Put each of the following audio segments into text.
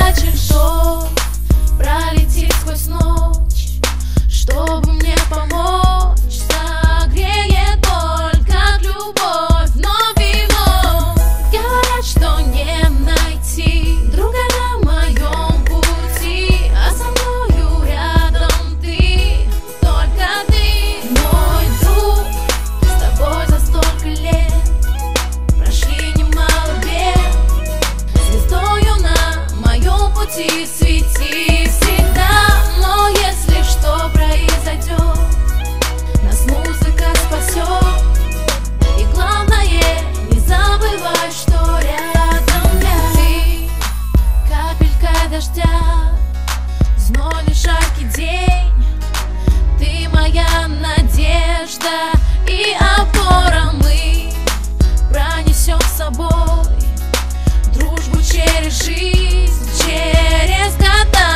горячих шов пролетит сквозь ночь, чтобы мне помочь. Согреет боль, как любовь, вновь и вновь. Говорят, что не найти друга на моем пути, а со мною рядом ты, только ты, мой друг. С тобой за столько лет прошли немало бед. Звездою на моем пути свети всегда. Но если что произойдет, нас музыка спасет. И главное, не забывай, что рядом я. Ты капелька дождя, знойный жаркий день. Ты моя надежда и опора. Мы пронесем с собой дружбу через жизнь, через года,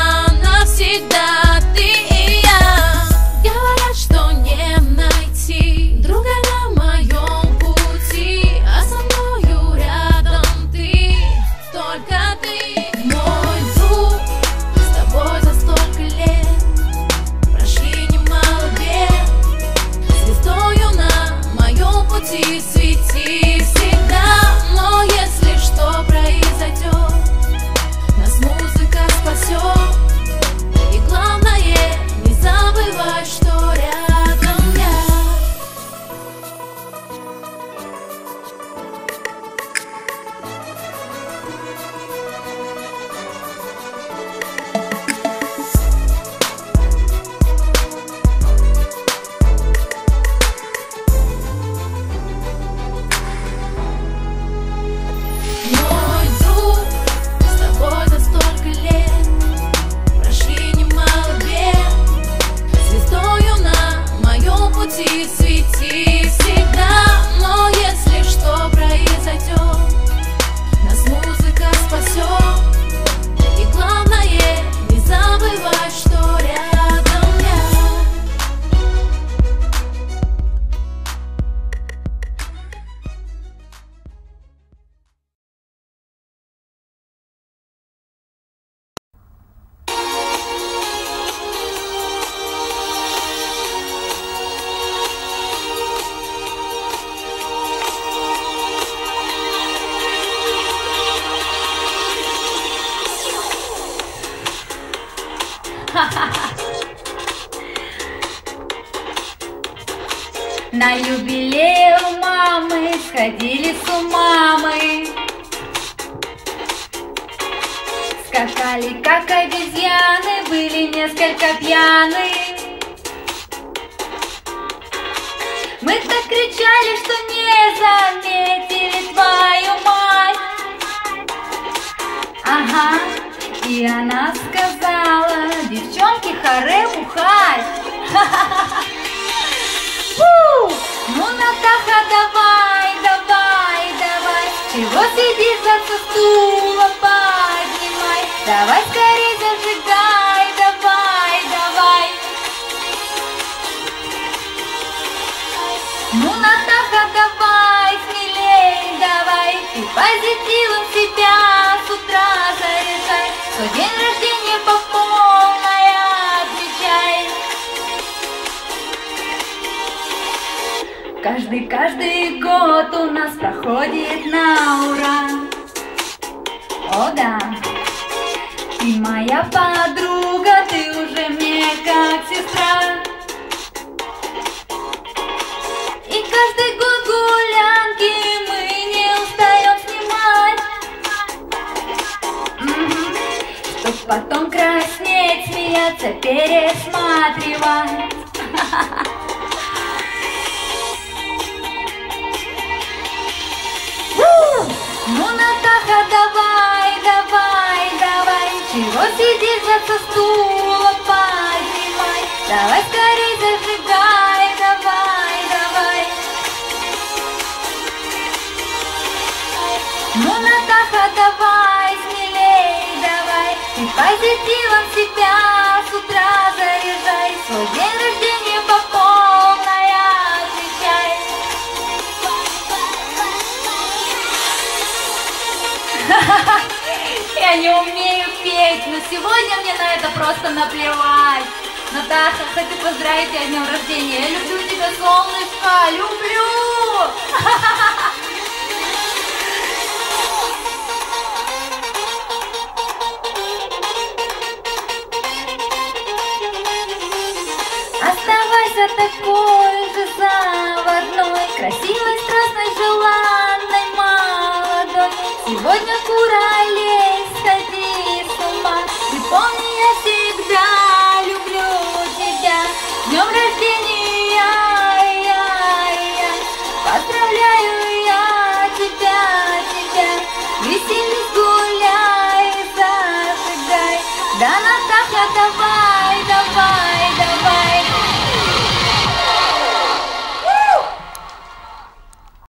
навсегда ты и я. Говорят, что не найти друга на моем пути, а со мною рядом ты, только ты, мой друг. С тобой за столько лет прошли немало бед. Звездою на моем пути свети всегда. Но если что произойдет, нас музыка спасет. И главное, не забывай, что рядом я. Мой друг, с тобой за столько лет прошли немало бед. Звездою на моем пути свети всегда. Но если что произойдет, нас музыка спасет. И главное, не забывай, что рядом я. На юбилей у мамы сходили с ума мы. Скакали, как обезьяны, были несколько пьяны. Мы так кричали, что не заметили твою мать. Ага, и она сказала: девчонки, харе бухать. Фу! Ну, Натаха, давай, давай, давай. Чего сидишь, за стула поднимай. Давай скорей зажигай, давай, давай. Ну, Натаха, давай, смелей, давай. Ты позитивом себя с утра заряжай. Свой день рождения по полной отмечай. Каждый год у нас проходит на ура. О да, ты моя подруга, ты уже мне как сестра. И каждый год гулянки мы не устаем снимать. Чтоб потом краснеть, смеяться, пересматривать. Ну, Натаха, давай, давай, давай. Чего сидишь, за стула поднимай. Давай скорей зажигай, давай, давай. Ну, Натаха, давай, смелей, давай. Ты позитивом себя с утра заряжай. Свой день рождения по полной отмечай. Я не умею петь. пожалеть, но сегодня мне на это просто наплевать. Наташа, хочу поздравить тебя с днем рождения. Я люблю тебя, солнышко, люблю! Оставайся такой же заводной, красивой, страстной, желанной, молодой. Сегодня куролей, сходи с ума. И помни, я всегда люблю тебя. С днем рождения!